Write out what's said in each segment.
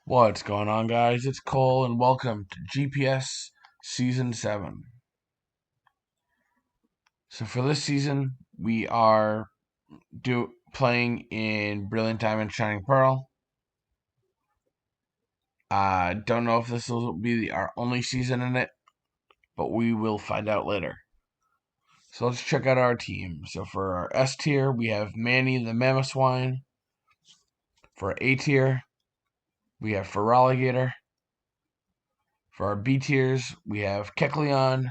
What's going on, guys? It's Cole, and welcome to GPS Season 7. So for this season, we are playing in Brilliant Diamond Shining Pearl. I don't know if this will be our only season in it, but we will find out later. So let's check out our team. So for our S tier, we have Manny the Mamoswine. For our A tier, we have Feraligatr. For our B tiers, we have Kecleon,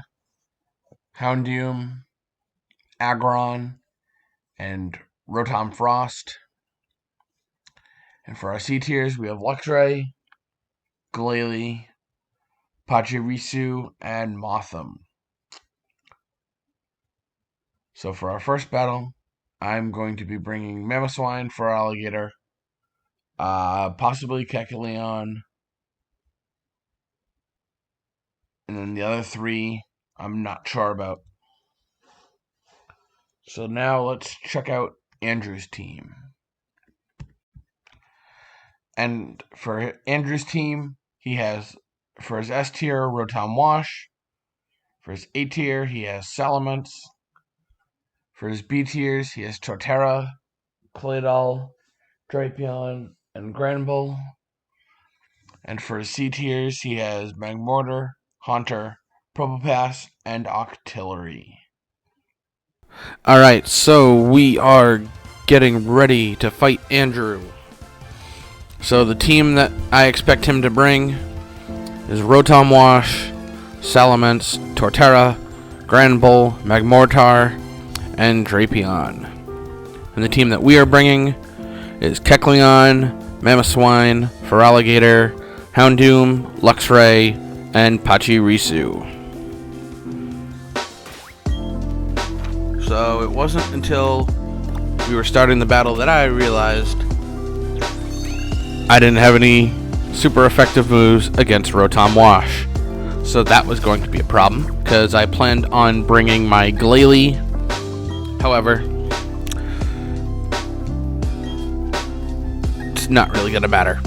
Houndoom, Aggron, and Rotom-Frost. And for our C tiers, we have Luxray, Glalie, Pachirisu, and Mothim. So for our first battle, I'm going to be bringing Mamoswine, Feraligatr, possibly Kecleon, and then the other three I'm not sure about. So now let's check out Andrew's team. And for Andrew's team, he has, for his S tier, Rotom-Wash. For his A tier, he has Salamence. For his B tiers, he has Torterra, Claydol, Drapion, and Granbull. And for his C tiers, he has Magmortar, Haunter, Probopass, and Octillery. Alright, so we are getting ready to fight Andrew. So the team that I expect him to bring is Rotom-Wash, Salamence, Torterra, Granbull, Magmortar, and Drapion. And the team that we are bringing is Kecleon, Mamoswine, Feraligatr, Houndoom, Luxray, and Pachirisu. So it wasn't until we were starting the battle that I realized I didn't have any super effective moves against Rotom-Wash. So that was going to be a problem, because I planned on bringing my Glalie. However, it's not really going to matter,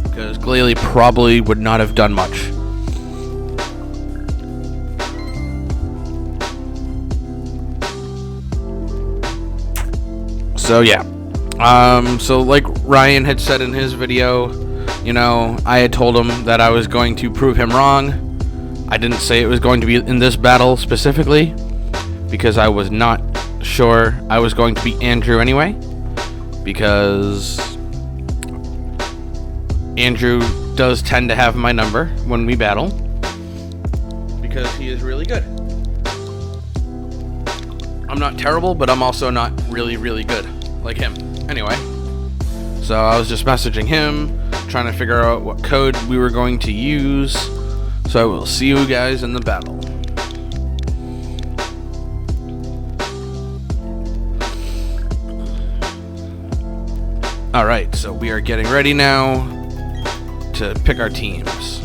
because Glalie probably would not have done much. So yeah. So like Ryan had said in his video, I had told him that I was going to prove him wrong. I didn't say it was going to be in this battle specifically, because I was not sure I was going to beat Andrew anyway, because Andrew does tend to have my number when we battle, because he is really good. I'm not terrible, but I'm also not really, really good like him. Anyway, so I was just messaging him, trying to figure out what code we were going to use. So I will see you guys in the battle. Alright, so we are getting ready now to pick our teams.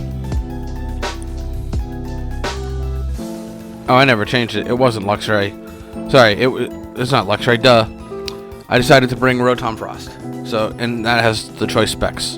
Oh, I never changed it. It wasn't Luxray. Sorry, it's not Luxray, duh. I decided to bring Rotom-Frost. So, and that has the choice specs.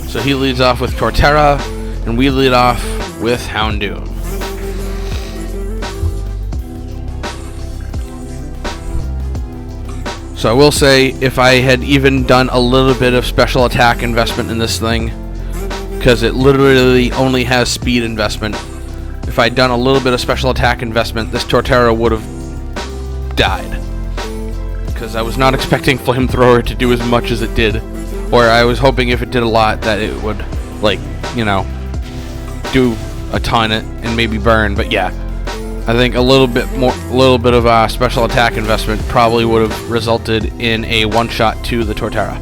So he leads off with Torterra, and we lead off with Houndoom. So I will say, if I had even done a little bit of special attack investment in this thing, because it literally only has speed investment, if I'd done a little bit of special attack investment, this Torterra would have died. Because I was not expecting Flamethrower to do as much as it did. Or I was hoping if it did a lot that it would, do a ton and maybe burn. But yeah, I think a little bit of a special attack investment probably would have resulted in a one-shot to the Torterra.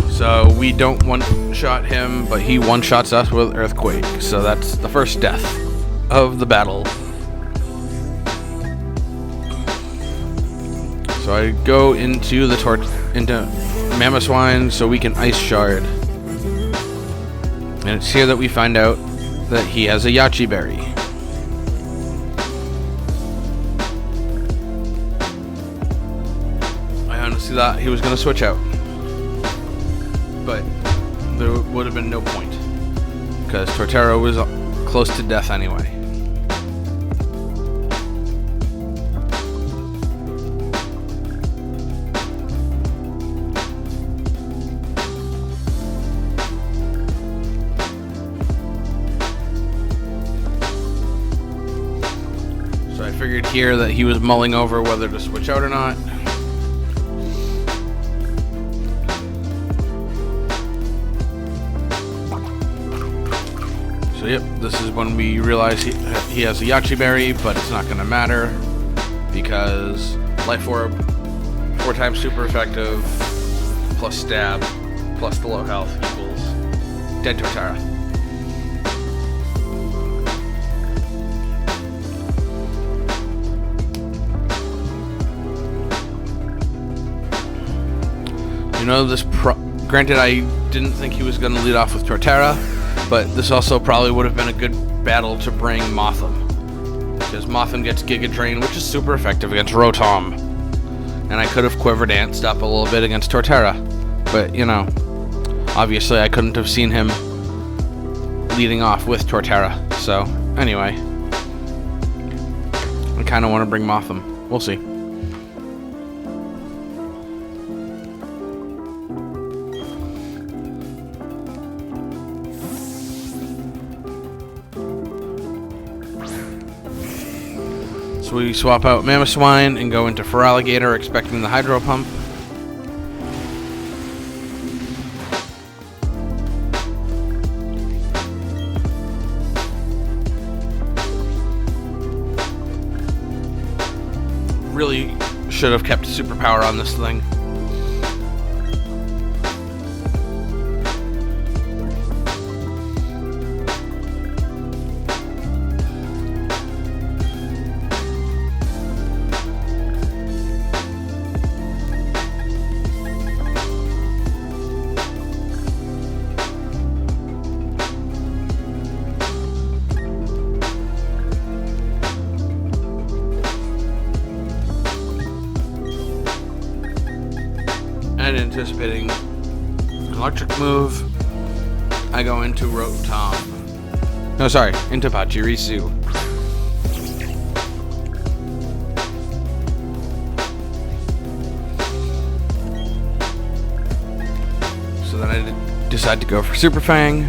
So we don't one-shot him, but he one-shots us with Earthquake. So that's the first death of the battle. So I go into into Mamoswine so we can Ice Shard. And it's here that we find out that he has a Yachi Berry. I honestly thought he was going to switch out, but there would have been no point because Torterra was close to death anyway. I figured here that he was mulling over whether to switch out or not. So yep, this is when we realize he has a Yachi Berry, but it's not going to matter because Life Orb, 4 times super effective, plus stab, plus the low health equals dead Torterra. You know, granted, I didn't think he was going to lead off with Torterra, but this also probably would have been a good battle to bring Mothim. Because Mothim gets Giga Drain, which is super effective against Rotom. And I could have Quiver Danced up a little bit against Torterra. But, you know, obviously I couldn't have seen him leading off with Torterra. So, anyway. I kind of want to bring Mothim. We'll see. So we swap out Mamoswine and go into Feraligatr, expecting the Hydro Pump. Really should have kept Superpower on this thing. And anticipating an electric move, I go into Rotom. No, sorry, into Pachirisu. So then I decide to go for Super Fang.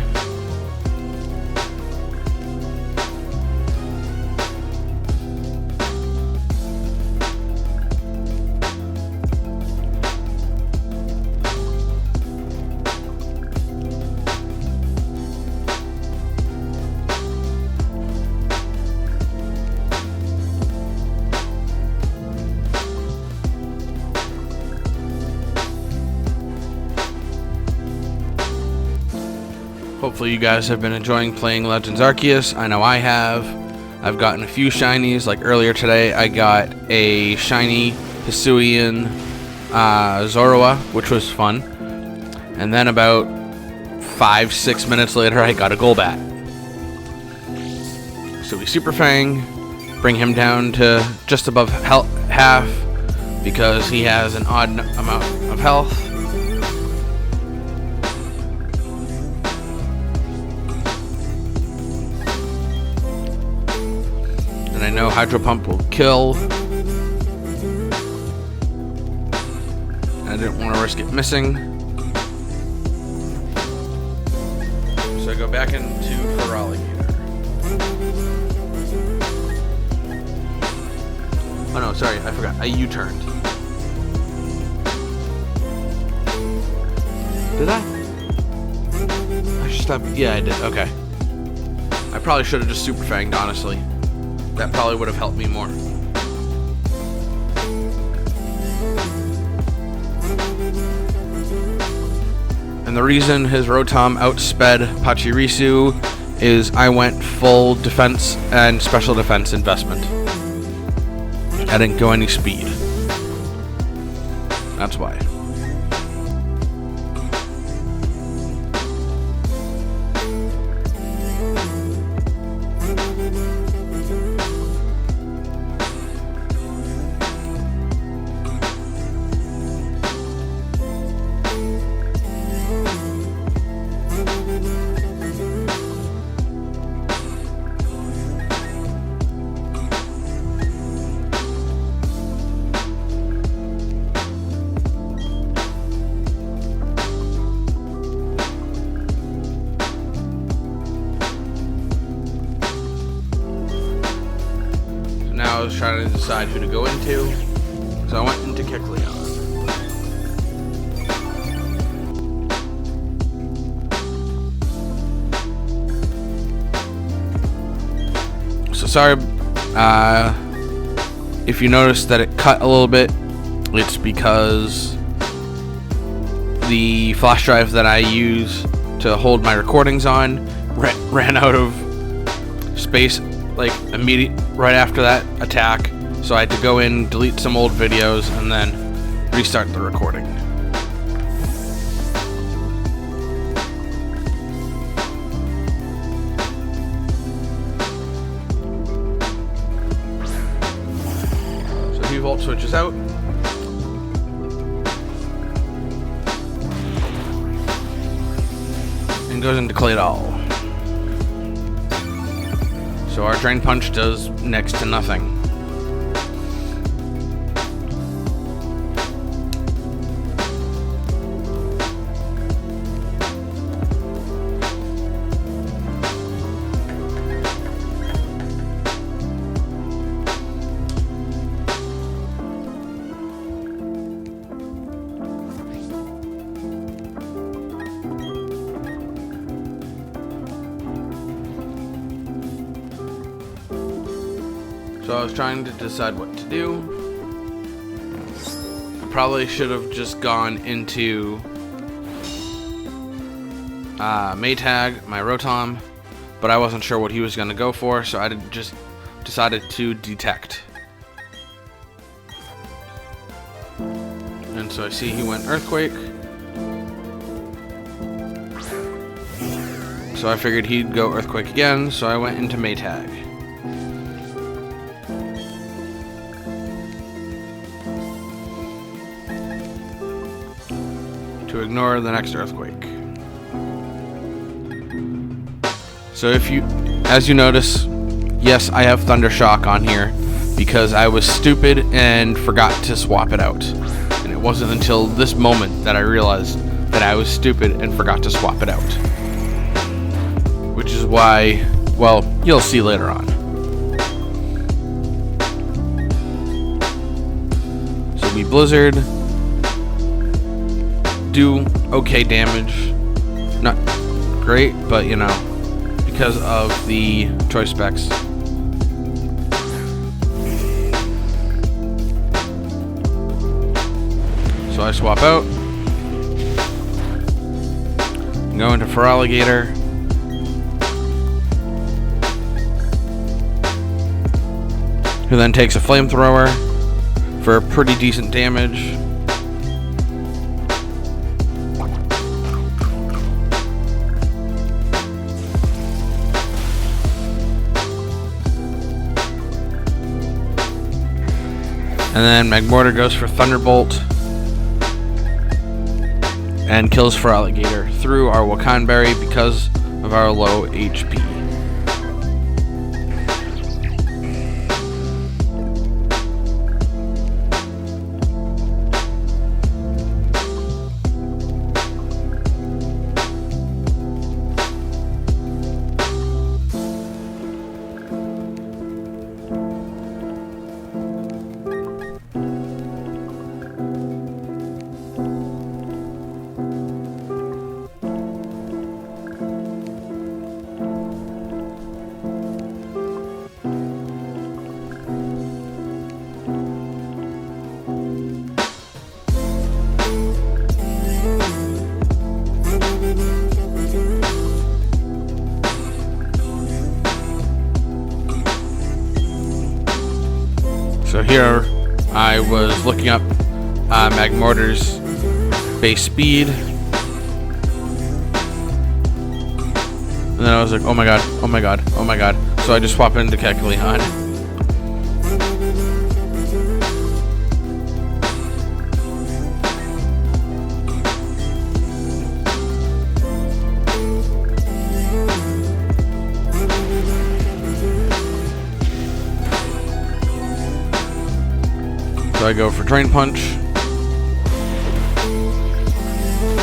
Hopefully you guys have been enjoying playing Legends Arceus. I know I have. I've gotten a few shinies. Like earlier today, I got a shiny Hisuian Zorua, which was fun. And then about 5-6 minutes later, I got a Golbat. So we Super Fang, bring him down to just above half because he has an odd amount of health. I know Hydro Pump will kill. I didn't want to risk it missing. So I go back into Feraligatr. Oh no, sorry, I forgot. I U-turned. Did I? I should stop. Yeah, I did. Okay. I probably should have just Super Fanged, honestly. That probably would have helped me more. And the reason his Rotom outsped Pachirisu is I went full defense and special defense investment. I didn't go any speed. That's why. I was trying to decide who to go into, so I went into Kecleon. So sorry if you noticed that it cut a little bit. It's because the flash drive that I use to hold my recordings on ran out of space like right after that attack, so I had to go in, delete some old videos, and then restart the recording. So he volt switches out. And goes into Claydol. So our Drain Punch does next to nothing. So I was trying to decide what to do. I probably should have just gone into Maytag, my Rotom, but I wasn't sure what he was going to go for, so I just decided to Detect. And so I see he went Earthquake. So I figured he'd go Earthquake again, so I went into Maytag. To ignore the next Earthquake. So as you notice, yes, I have Thunder Shock on here because I was stupid and forgot to swap it out. And it wasn't until this moment that I realized that I was stupid and forgot to swap it out. Which is why, well, you'll see later on. So we Blizzard. Do okay damage. Not great, but you know, because of the choice specs. So I swap out. Go into Feraligatr. Who then takes a Flamethrower for pretty decent damage. And then Magmortar goes for Thunderbolt and kills Feraligatr through our Wakanberry because of our low HP. here I was looking up Magmortar's base speed. And then I was like, oh my god, oh my god, oh my god. So I just swap into Kecleon. So I go for Drain Punch.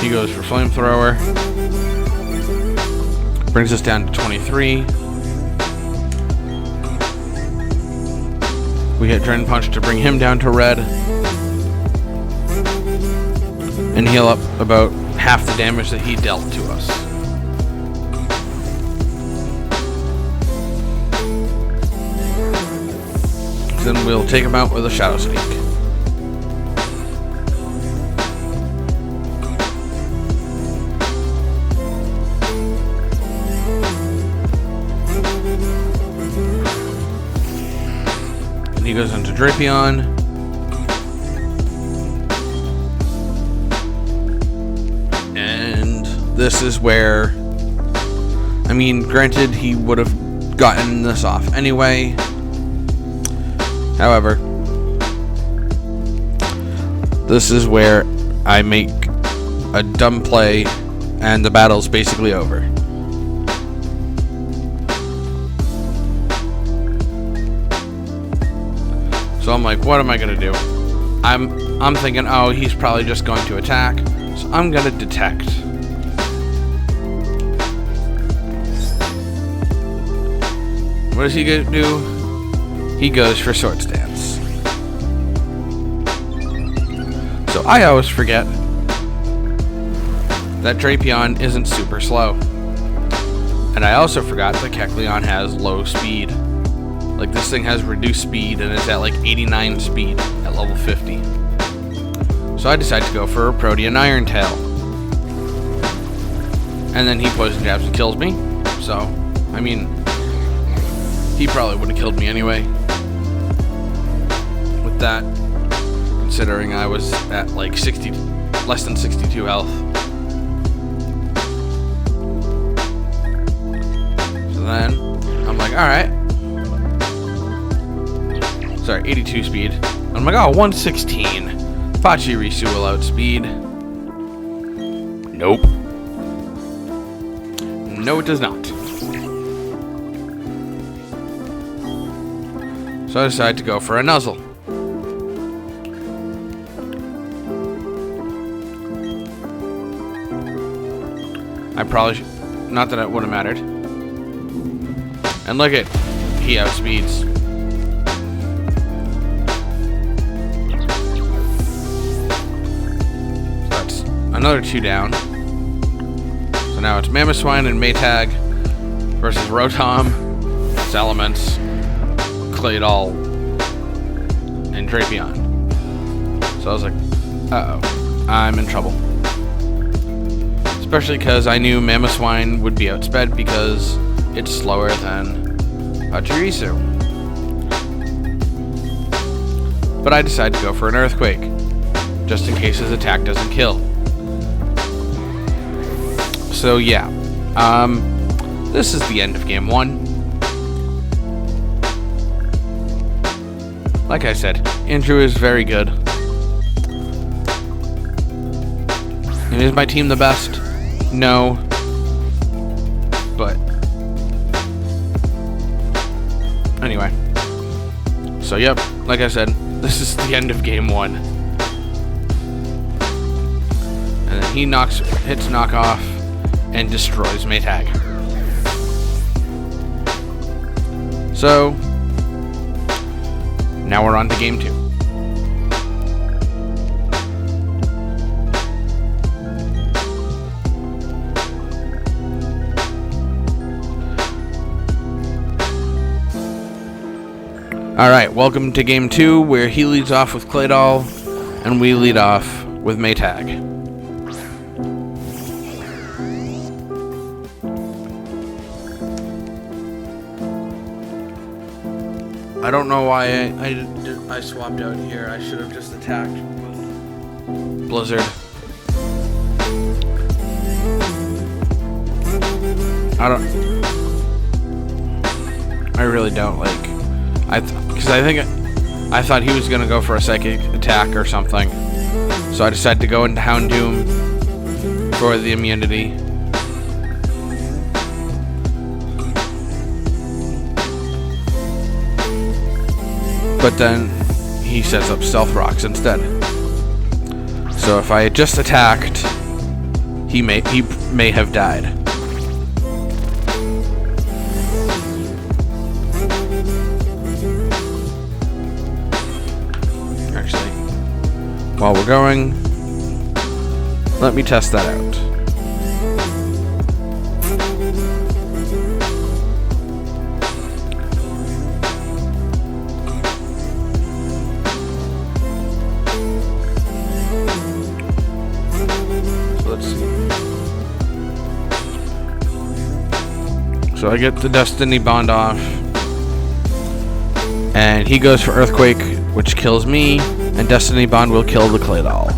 He goes for Flamethrower. Brings us down to 23. We hit Drain Punch to bring him down to red. And heal up about half the damage that he dealt to us. Then we'll take him out with a Shadow Sneak. He goes into Drapion. And this is where, I mean, granted, he would have gotten this off anyway. However, this is where I make a dumb play and the battle's basically over. So I'm like, what am I gonna do? I'm thinking, oh, he's probably just going to attack. So I'm gonna detect. What does he do? He goes for Sword Stance. So I always forget that Drapion isn't super slow. And I also forgot that Kecleon has low speed. Like, this thing has reduced speed and it's at like 89 speed at level 50. So I decide to go for a Protean Iron Tail. And then he Poison Jabs and kills me. So, I mean, he probably would have killed me anyway. With that, considering I was at like less than 62 health. So then, I'm like, alright. Sorry, 82 speed. I'm like, oh, 116. Pachirisu will outspeed. Nope. No, it does not. So I decide to go for a Nuzzle. I probably should, not that it would have mattered. And look at, he outspeeds. Another 2 down. So now it's Mamoswine and Maytag versus Rotom, Salamence, Claydol, and Drapion. So I was like, uh-oh, I'm in trouble. Especially because I knew Mamoswine would be outsped because it's slower than Pachirisu. But I decide to go for an Earthquake, just in case his attack doesn't kill. So yeah, this is the end of game 1. Like I said, Andrew is very good. And is my team the best? No. But anyway. So yep, like I said, this is the end of game 1. And then he hits knockoff and destroys Maytag. So now we're on to game 2. Alright, welcome to game 2, where he leads off with Claydol and we lead off with Maytag. I don't know why I swapped out here. I should have just attacked with Blizzard. I really don't like. Because I thought he was gonna go for a psychic attack or something. So I decided to go into Houndoom for the immunity. But then he sets up Stealth Rocks instead. So if I had just attacked, he may have died. Actually, while we're going, let me test that out. So I get the Destiny Bond off, and he goes for Earthquake, which kills me, and Destiny Bond will kill the Claydol.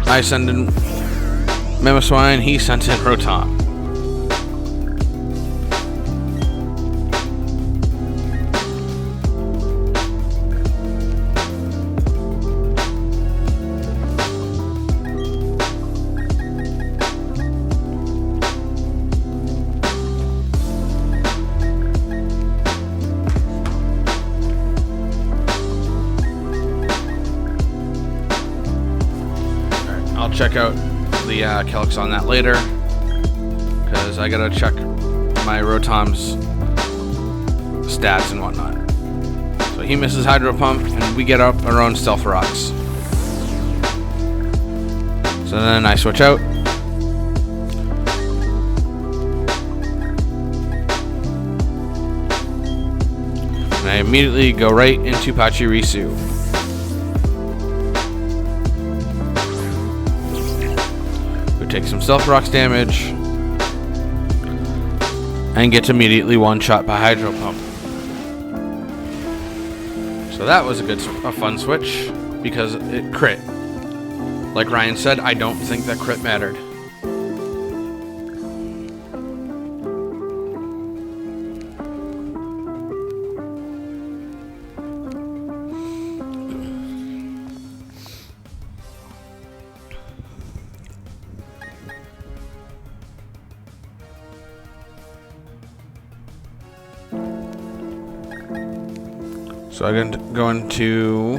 I send in Mamoswine, he sent in Rotom. Check out the Calyx on that later, because I gotta check my Rotom's stats and whatnot. So he misses Hydro Pump, and we get up our own Stealth Rocks. So then I switch out. And I immediately go right into Pachirisu. Take some Stealth Rocks damage and gets immediately one-shot by Hydro Pump. So that was a fun switch because it crit. Like Ryan said, I don't think that crit mattered. So I'm going to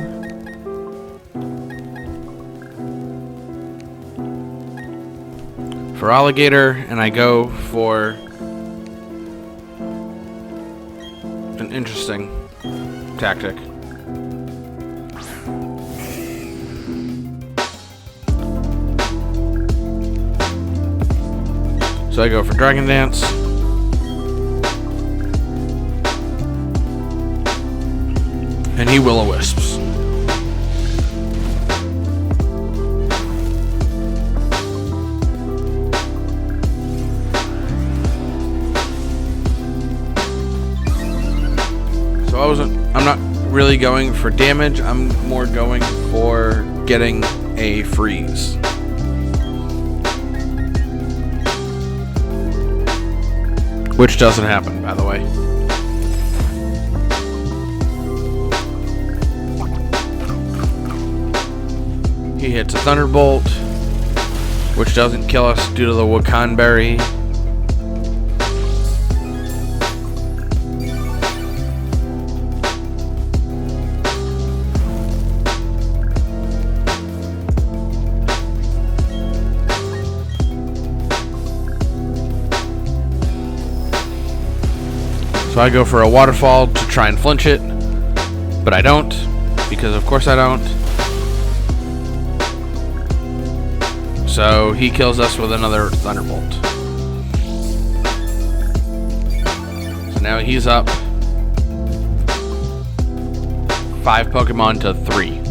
Feraligatr, and I go for an interesting tactic. So I go for Dragon Dance. And he Will-O-Wisps. So I'm not really going for damage, I'm more going for getting a freeze. Which doesn't happen, by the way. He hits a Thunderbolt, which doesn't kill us due to the Wakan Berry. I go for a waterfall to try and flinch it, but I don't, because of course I don't. So he kills us with another Thunderbolt. So now he's up 5 Pokemon to 3.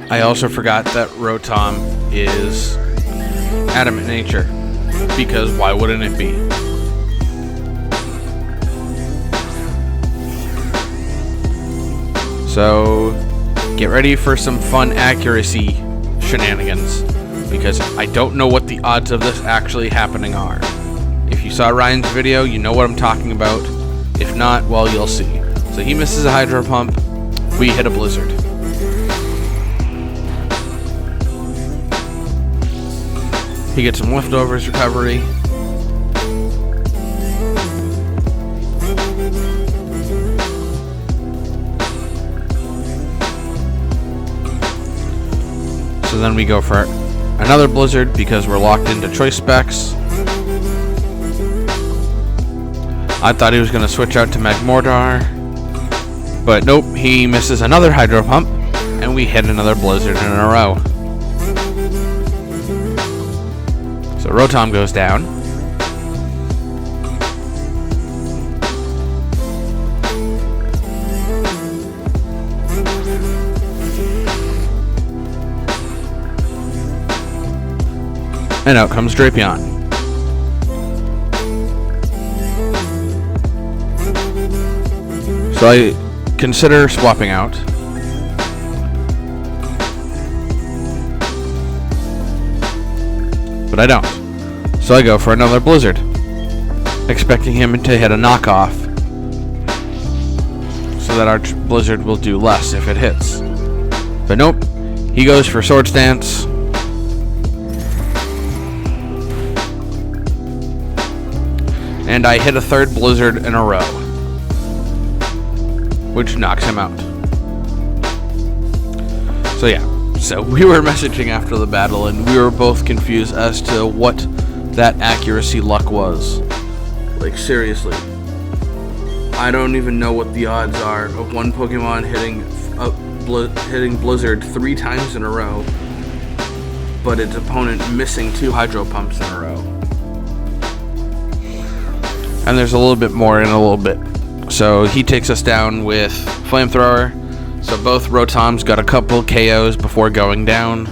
I also forgot that Rotom is adamant nature, because why wouldn't it be? So get ready for some fun accuracy shenanigans, because I don't know what the odds of this actually happening are. If you saw Ryan's video, you know what I'm talking about. If not, well, you'll see. So he misses a Hydro Pump, we hit a Blizzard. He gets some leftovers recovery. So then we go for another Blizzard because we're locked into choice specs. I thought he was going to switch out to Magmortar, but nope, he misses another Hydro Pump, and we hit another Blizzard in a row. So Rotom goes down. And out comes Drapion. So I consider swapping out. But I don't. So I go for another Blizzard, expecting him to hit a knockoff so that our Blizzard will do less if it hits. But nope, he goes for Swords Dance. And I hit a third Blizzard in a row, which knocks him out. So yeah. So we were messaging after the battle, and we were both confused as to what that accuracy luck was. Like, seriously. I don't even know what the odds are of one Pokemon hitting Blizzard 3 times in a row, but its opponent missing 2 Hydro Pumps in a row. And there's a little bit more in a little bit. So he takes us down with Flamethrower. So both Rotoms got a couple KOs before going down.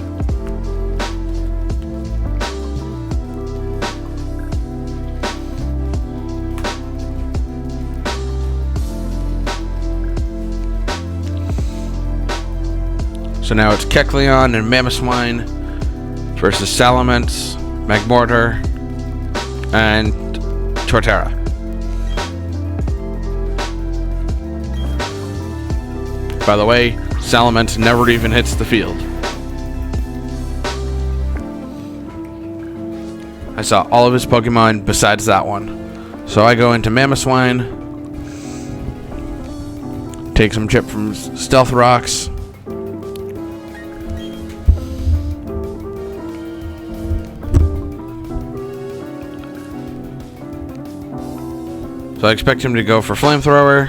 So now it's Kecleon and Mamoswine versus Salamence, Magmortar, and Torterra. By the way, Salamence never even hits the field. I saw all of his Pokemon besides that one. So I go into Mamoswine, take some chip from Stealth Rocks, so I expect him to go for Flamethrower.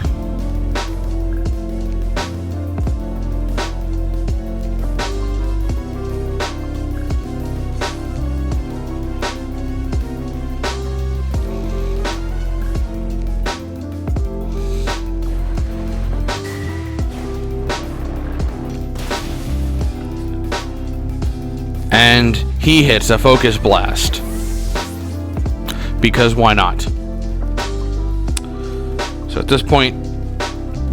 And he hits a Focus Blast. Because why not? So at this point,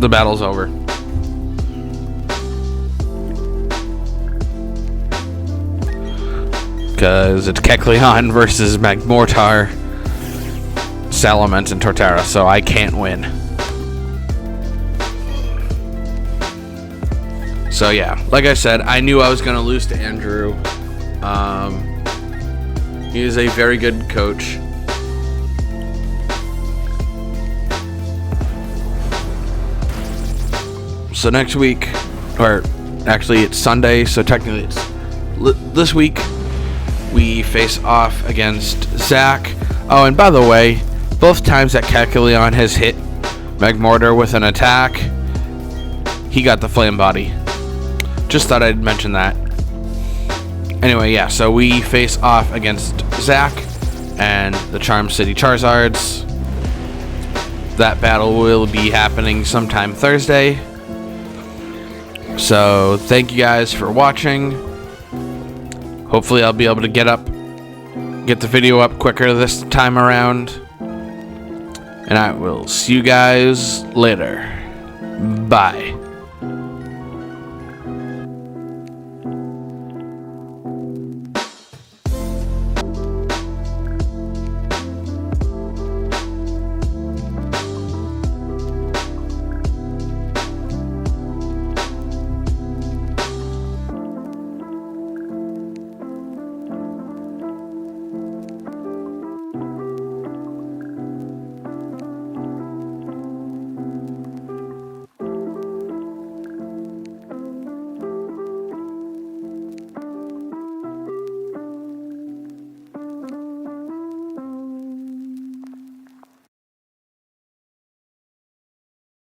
the battle's over. Because it's Kecleon versus Magmortar, Salamence, and Torterra, so I can't win. So yeah, like I said, I knew I was going to lose to Andrew. He is a very good coach. So next week, or actually it's Sunday, so technically it's this week, we face off against Zach. Oh, and by the way, both times that Kecleon has hit Magmortar with an attack, he got the Flame Body. Just thought I'd mention that. Anyway, yeah, so we face off against Zach and the Charm City Charizards. That battle will be happening sometime Thursday. So thank you guys for watching. Hopefully I'll be able to get the video up quicker this time around. And I will see you guys later. Bye.